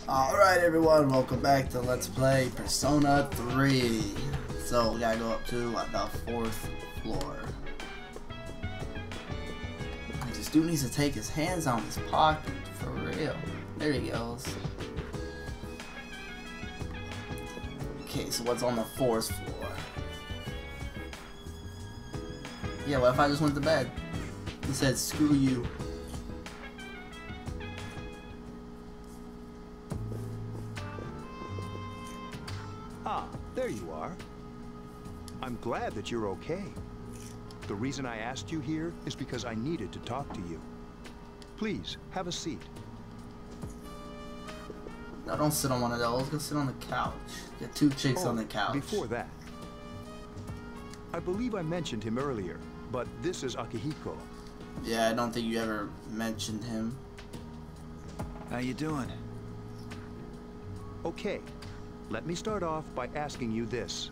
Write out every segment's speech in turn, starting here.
Alright everyone, welcome back to Let's Play Persona 3. So we gotta go up to the 4th floor. This dude needs to take his hands out of his pocket, for real. There he goes. Okay, so what's on the 4th floor? Yeah, what if I just went to bed? He said, screw you. Ah, there you are. I'm glad that you're okay. The reason I asked you here is because I needed to talk to you. Please, have a seat. No, don't sit on one of those. Go sit on the couch. Get two chicks on the couch. Before that, I believe I mentioned him earlier, but this is Akihiko. Yeah, I don't think you ever mentioned him. How you doing? Okay, let me start off by asking you this.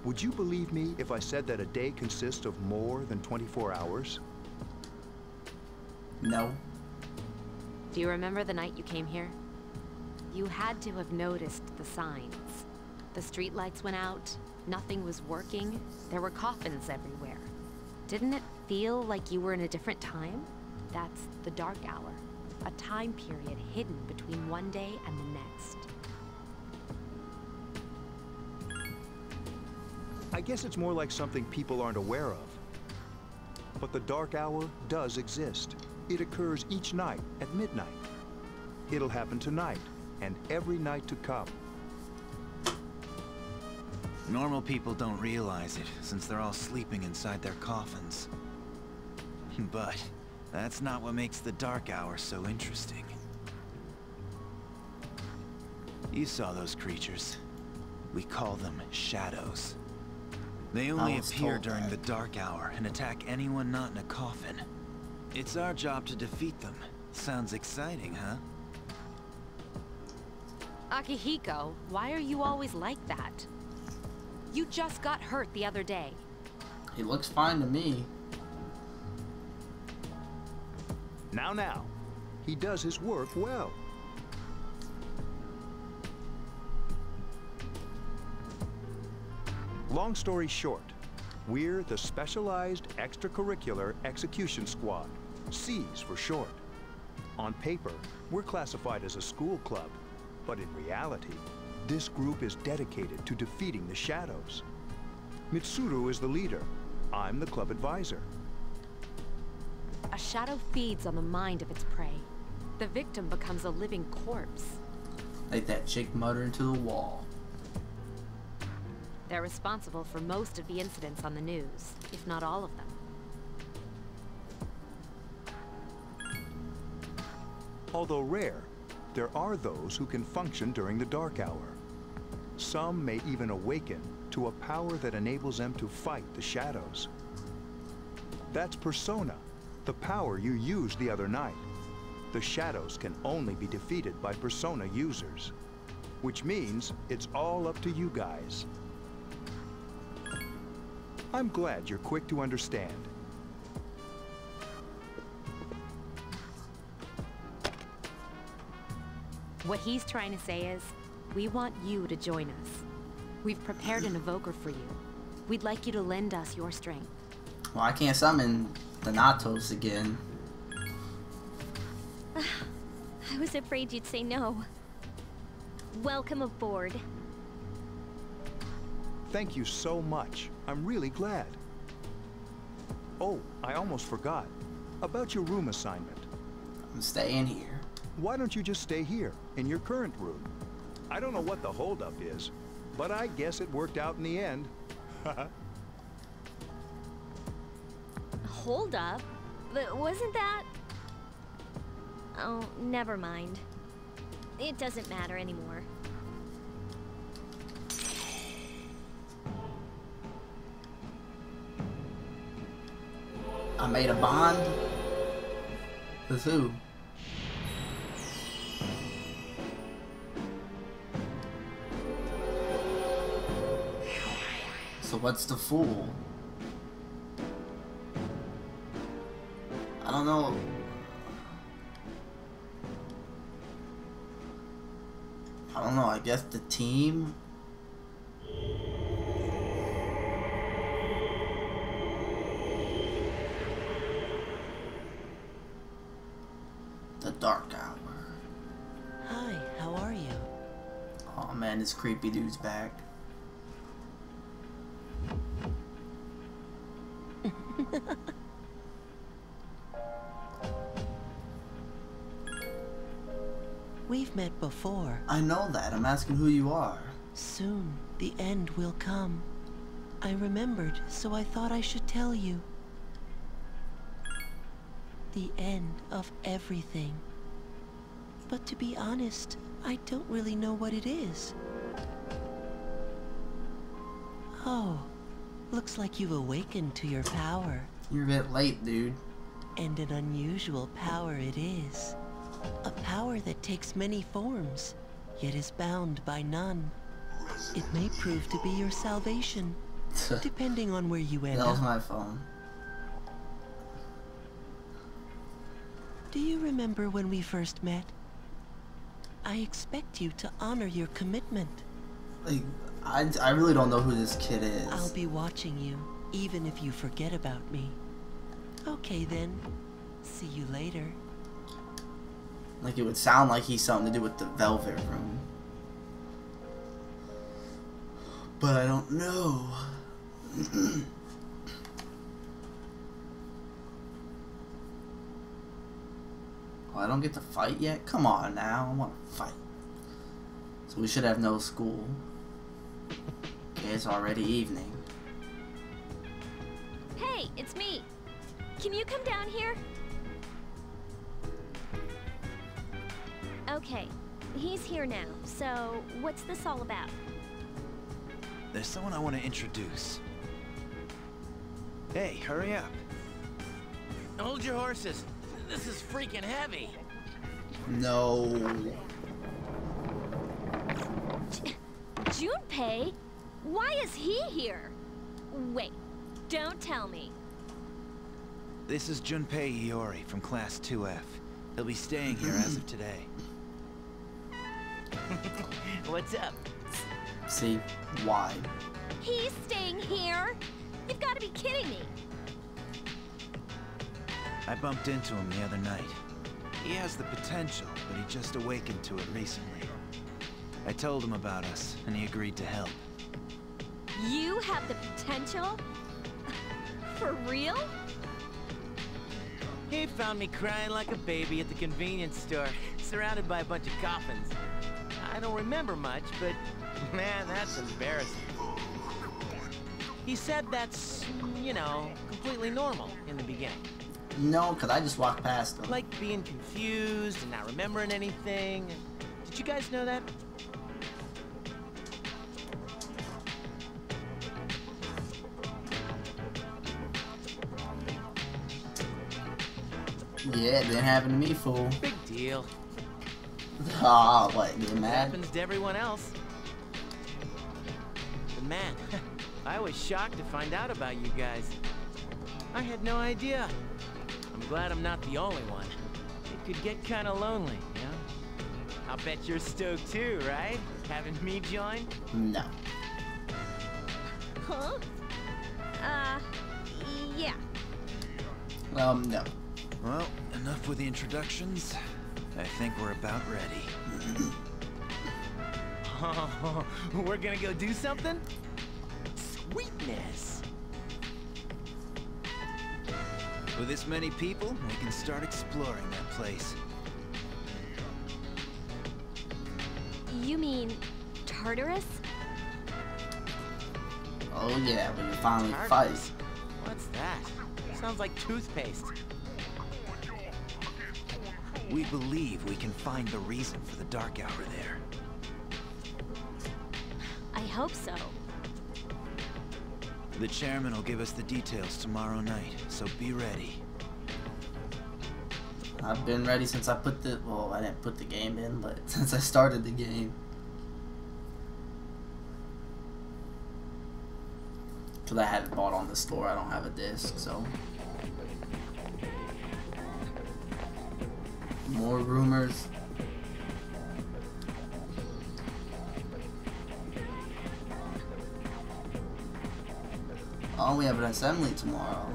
Would you believe me if I said that a day consists of more than 24 hours? No. Do you remember the night you came here? You had to have noticed the signs. The streetlights went out, nothing was working, there were coffins everywhere. Didn't it feel like you were in a different time? That's the dark hour, a time period hidden between one day and the next. I guess it's more like something people aren't aware of. But the dark hour does exist. It occurs each night at midnight. It'll happen tonight and every night to come. Normal people don't realize it, since they're all sleeping inside their coffins. But that's not what makes the dark hour so interesting. You saw those creatures. We call them shadows. They only appear during the dark hour and attack anyone not in a coffin. It's our job to defeat them. Sounds exciting, huh? Akihiko, why are you always like that? You just got hurt the other day. He looks fine to me. Now. He does his work well. Long story short, we're the Specialized Extracurricular Execution Squad, SEAS for short. On paper, we're classified as a school club, but in reality, this group is dedicated to defeating the shadows. Mitsuru is the leader. I'm the club advisor. A shadow feeds on the mind of its prey. The victim becomes a living corpse. Like that chick muttering to the wall. They're responsible for most of the incidents on the news, if not all of them. Although rare, there are those who can function during the dark hour. Some may even awaken to a power that enables them to fight the shadows. That's Persona, the power you used the other night. The shadows can only be defeated by Persona users, which means it's all up to you guys. I'm glad you're quick to understand. What he's trying to say is, we want you to join us. We've prepared an evoker for you. We'd like you to lend us your strength. Well, I can't summon the Natos again. I was afraid you'd say no. Welcome aboard. Thank you so much. I'm really glad. Oh, I almost forgot. About your room assignment. I'm staying here. Why don't you just stay here, in your current room? I don't know what the holdup is, but I guess it worked out in the end. Hold up. But wasn't that... Oh, never mind. It doesn't matter anymore. I made a bond? With who? So what's the fool? I don't know. I don't know, I guess the team. The Dark Hour. Hi, how are you? Oh man, this creepy dude's back. We've met before. I know that. I'm asking who you are. Soon, the end will come. I remembered, so I thought I should tell you. The end of everything. But to be honest, I don't really know what it is. Oh, looks like you've awakened to your power. You're a bit late, dude. And an unusual power it is. A power that takes many forms, yet is bound by none. It may prove to be your salvation, depending on where you end That was up. my phone. Do you remember when we first met? I expect you to honor your commitment. Like, I really don't know who this kid is. I'll be watching you, even if you forget about me. Okay then. See you later. Like, it would sound like he's something to do with the Velvet Room. But I don't know. Oh, I don't get to fight yet? Come on now, I want to fight. So we should have no school. Okay, it's already evening. Hey, it's me. Can you come down here? Okay, he's here now. So, what's this all about? There's someone I want to introduce. Hey, hurry up. Hold your horses. This is freaking heavy. No. Junpei? Why is he here? Wait, don't tell me. This is Junpei Iori from Class 2F. He'll be staying here as of today. What's up? See? Why? He's staying here? You've got to be kidding me. I bumped into him the other night. He has the potential, but he just awakened to it recently. I told him about us, and he agreed to help. You have the potential? For real? He found me crying like a baby at the convenience store, surrounded by a bunch of coffins. I don't remember much, but man, that's embarrassing. He said that's, you know, completely normal in the beginning. No, because I just walked past him. Like being confused and not remembering anything. Did you guys know that? Yeah, it didn't happen to me, fool. Big deal. Ah, what, you It mad? happens to everyone else. But man, I was shocked to find out about you guys. I had no idea. I'm glad I'm not the only one. It could get kind of lonely, you know? I'll bet you're stoked too, right? Having me join? No. Huh? Yeah. No. Well, enough with the introductions. I think we're about ready. Oh, we're gonna go do something? Sweetness! With this many people, we can start exploring that place. You mean Tartarus? Oh yeah, when you finally Tartarus? fight. What's that? Sounds like toothpaste. We believe we can find the reason for the Dark Hour there. I hope so. The chairman will give us the details tomorrow night, so be ready. I've been ready since I put the, well, I didn't put the game in, but since I started the game. Because I had it bought on the store, I don't have a disc, so. More rumors. Oh, we have an assembly tomorrow.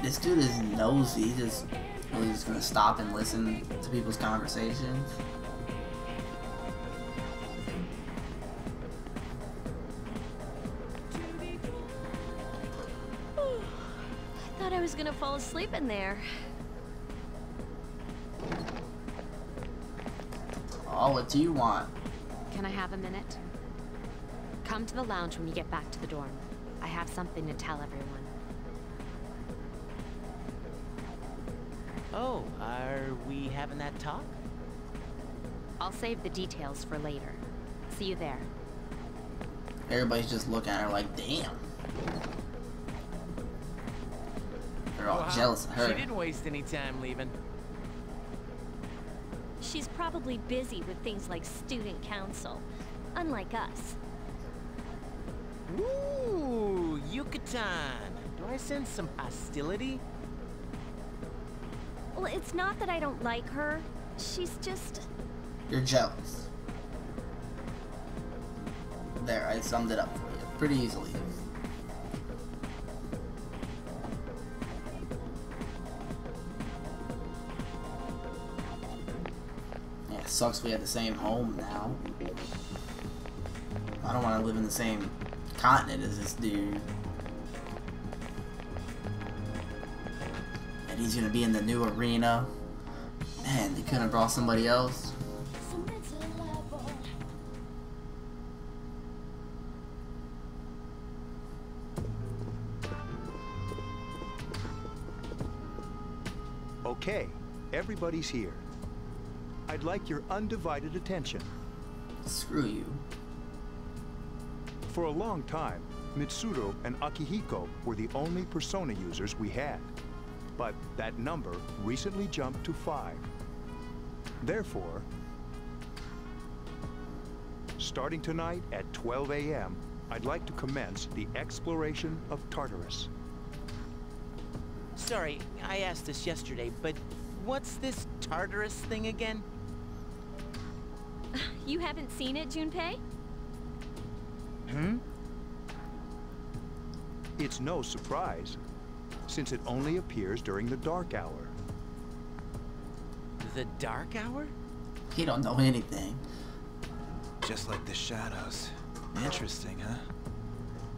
This dude is nosy. He's just really just gonna stop and listen to people's conversations. I thought I was gonna fall asleep in there. Oh, what do you want? Can I have a minute? Come to the lounge when you get back to the dorm. I have something to tell everyone. Oh, are we having that talk? I'll save the details for later. See you there. Everybody's just looking at her like, damn. They're all jealous of her. She didn't waste any time leaving. She's probably busy with things like student council, unlike us. Ooh, Yucatan. Do I sense some hostility? Well, it's not that I don't like her. She's just... You're jealous. There, I summed it up for you pretty easily. Yeah, it sucks we have the same home now. I don't want to live in the same continent as this dude. And he's gonna be in the new arena. Man, they couldn't have brought somebody else. Okay, everybody's here. I'd like your undivided attention. Screw you. For a long time, Mitsuru and Akihiko were the only persona users we had. But that number recently jumped to 5. Therefore, starting tonight at 12 a.m., I'd like to commence the exploration of Tartarus. Sorry, I asked this yesterday, but what's this Tartarus thing again? You haven't seen it, Junpei? Hmm? It's no surprise, since it only appears during the dark hour. The dark hour? He don't know anything. Just like the shadows. Interesting, huh?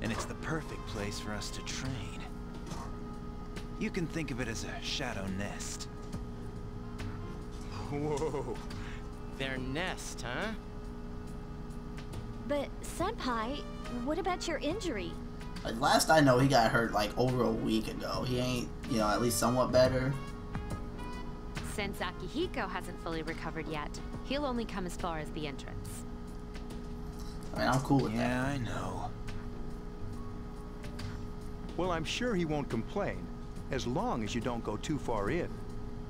And it's the perfect place for us to train. You can think of it as a shadow nest. Whoa. Their nest, huh? But, Senpai, what about your injury? Like, last I know, he got hurt like over a week ago. He ain't, you know, at least somewhat better. Since Akihiko hasn't fully recovered yet, he'll only come as far as the entrance. I mean, I'm cool with Yeah, that. I know. Well, I'm sure he won't complain, as long as you don't go too far in.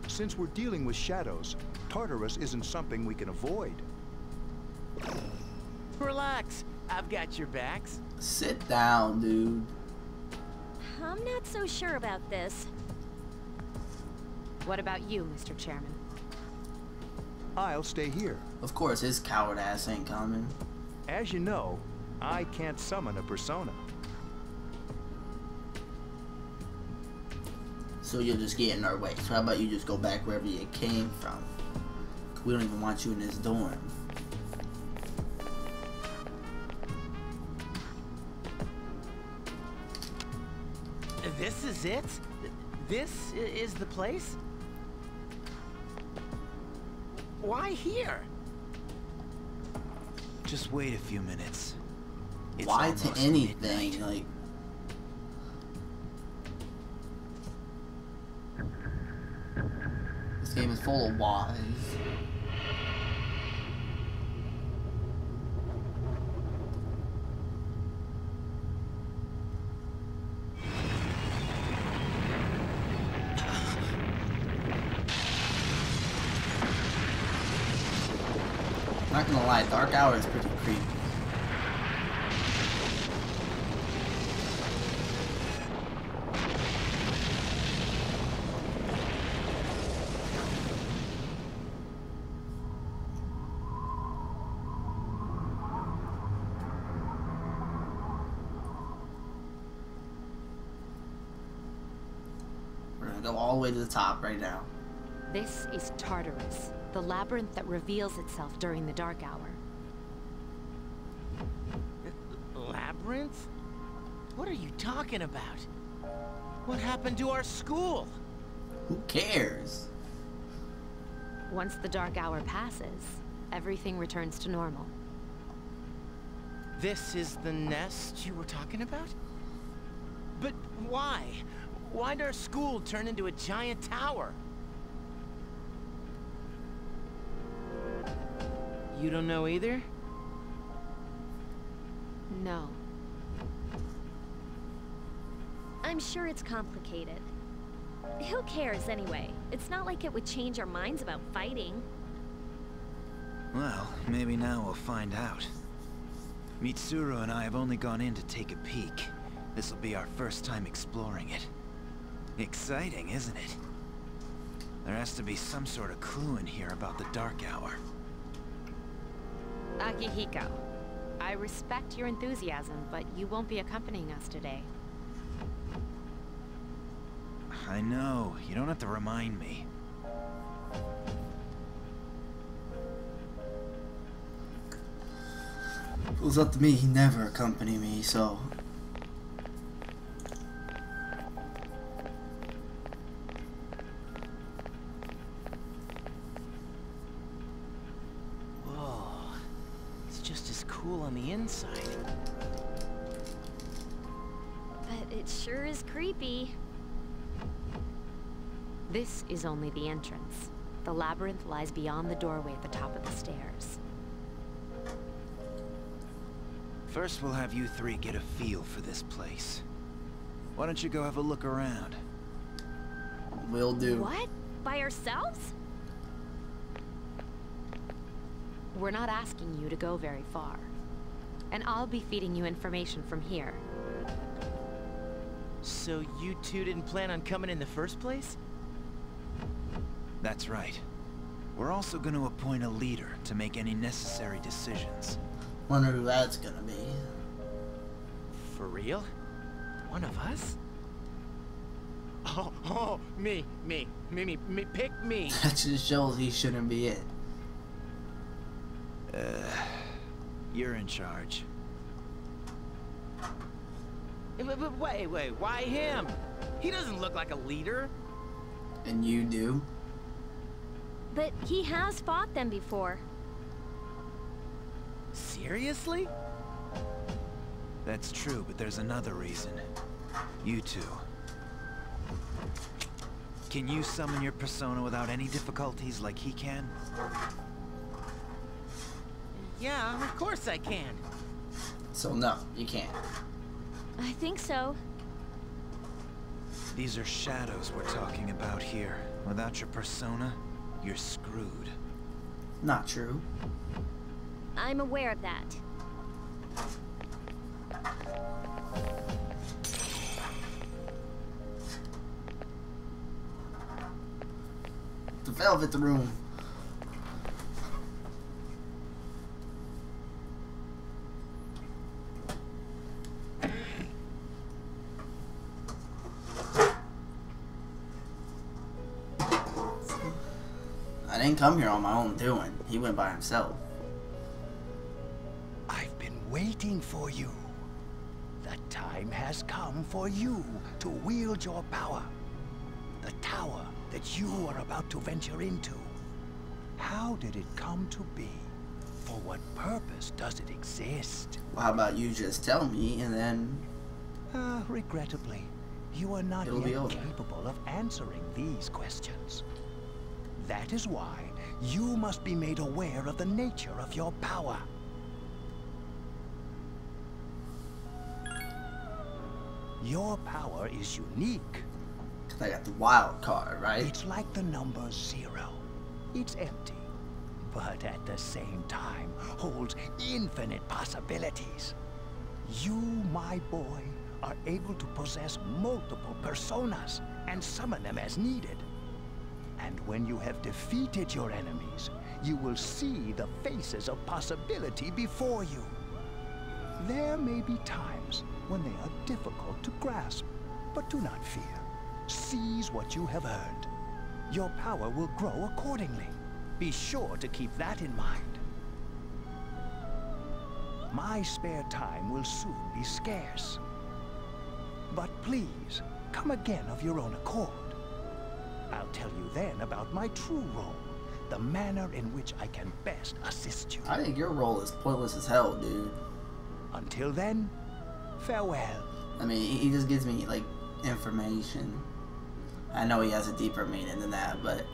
Since we're dealing with shadows, Tartarus isn't something we can avoid. Relax, I've got your backs. Sit down, dude. I'm not so sure about this. What about you, Mr. Chairman? I'll stay here. Of course, his coward ass ain't coming. As you know, I can't summon a persona. So you'll just get in our way. So how about you just go back wherever you came from? We don't even want you in this dorm. This is it? This is the place? Why here? Just wait a few minutes. It's Why to almost anything? midnight. Like, this game is full of whys. Not gonna lie, Dark Hour is pretty creepy. gonna go all the way to the top right now. This is Tartarus, the labyrinth that reveals itself during the dark hour. Labyrinth? What are you talking about? What happened to our school? Who cares? Once the dark hour passes, everything returns to normal. This is the nest you were talking about? But why? Why'd our school turn into a giant tower? You don't know either? No. I'm sure it's complicated. Who cares anyway? It's not like it would change our minds about fighting. Well, maybe now we'll find out. Mitsuru and I have only gone in to take a peek. This'll be our first time exploring it. Exciting, isn't it? There has to be some sort of clue in here about the dark hour. Akihiko, I respect your enthusiasm, but you won't be accompanying us today. I know, you don't have to remind me. If it was up to me, he'd never accompany me, so... Whoa. It's just as cool on the inside. But it sure is creepy. This is only the entrance. The labyrinth lies beyond the doorway at the top of the stairs. First, we'll have you three get a feel for this place. Why don't you go have a look around? Will do. What? By ourselves? We're not asking you to go very far. And I'll be feeding you information from here. So you two didn't plan on coming in the first place? That's right. We're also going to appoint a leader to make any necessary decisions. Wonder who that's gonna be. For real? One of us? Oh, me, pick me. That just shows he shouldn't be it. You're in charge. But wait, why him? He doesn't look like a leader. And you do? But he has fought them before. Seriously? That's true, but there's another reason. You two. Can you summon your persona without any difficulties like he can? Yeah, of course I can. So no, you can't. I think so. These are shadows we're talking about here. Without your persona, you're screwed. Not true. I'm aware of that. The velvet room. I didn't come here on my own doing. He went by himself. I've been waiting for you. The time has come for you to wield your power. The tower that you are about to venture into. How did it come to be? For what purpose does it exist? Well, how about you just tell me and then... Regrettably, you are not It'll be yet over. capable of answering these questions. That is why you must be made aware of the nature of your power. Your power is unique. I got the wild card, right? It's like the number 0. It's empty, but at the same time holds infinite possibilities. You, my boy, are able to possess multiple personas and summon them as needed. And when you have defeated your enemies, you will see the faces of possibility before you. There may be times when they are difficult to grasp, but do not fear. seize what you have earned. Your power will grow accordingly. Be sure to keep that in mind. My spare time will soon be scarce. But please, come again of your own accord. I'll tell you then about my true role, the manner in which I can best assist you. I think your role is pointless as hell, dude. Until then, farewell. I mean, he just gives me, like, information. I know he has a deeper meaning than that, but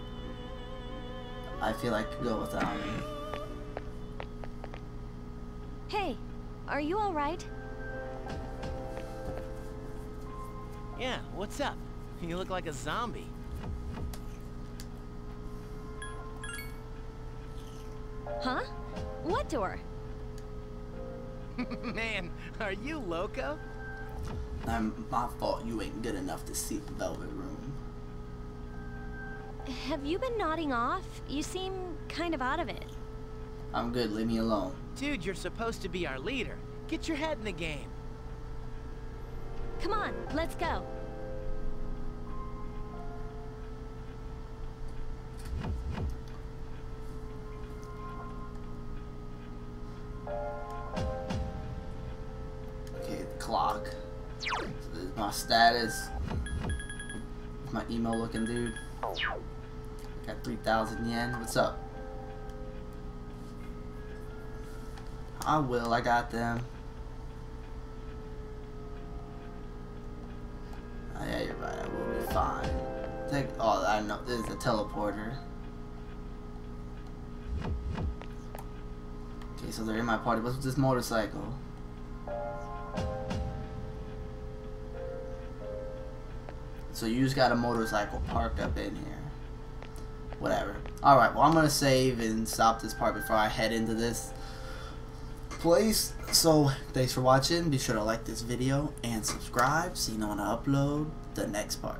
I feel like I could go without him. Hey, are you alright? Yeah, what's up? You look like a zombie. Huh? What door? Man, are you loco? My fault you ain't good enough to see the Velvet Room. Have you been nodding off? You seem kind of out of it. I'm good, leave me alone. Dude, you're supposed to be our leader. Get your head in the game. Come on, let's go. Okay, the clock. So this is my status. My emo looking dude. Got 3,000 yen. What's up? I will. I got them. Oh, yeah, you're right. I will be fine. Oh, I know. This is a teleporter. Okay, so they're in my party. What's with this motorcycle? So you just got a motorcycle parked up in here. Whatever. Alright, well I'm going to save and stop this part before I head into this place. So, thanks for watching. Be sure to like this video and subscribe so you know when I upload the next part.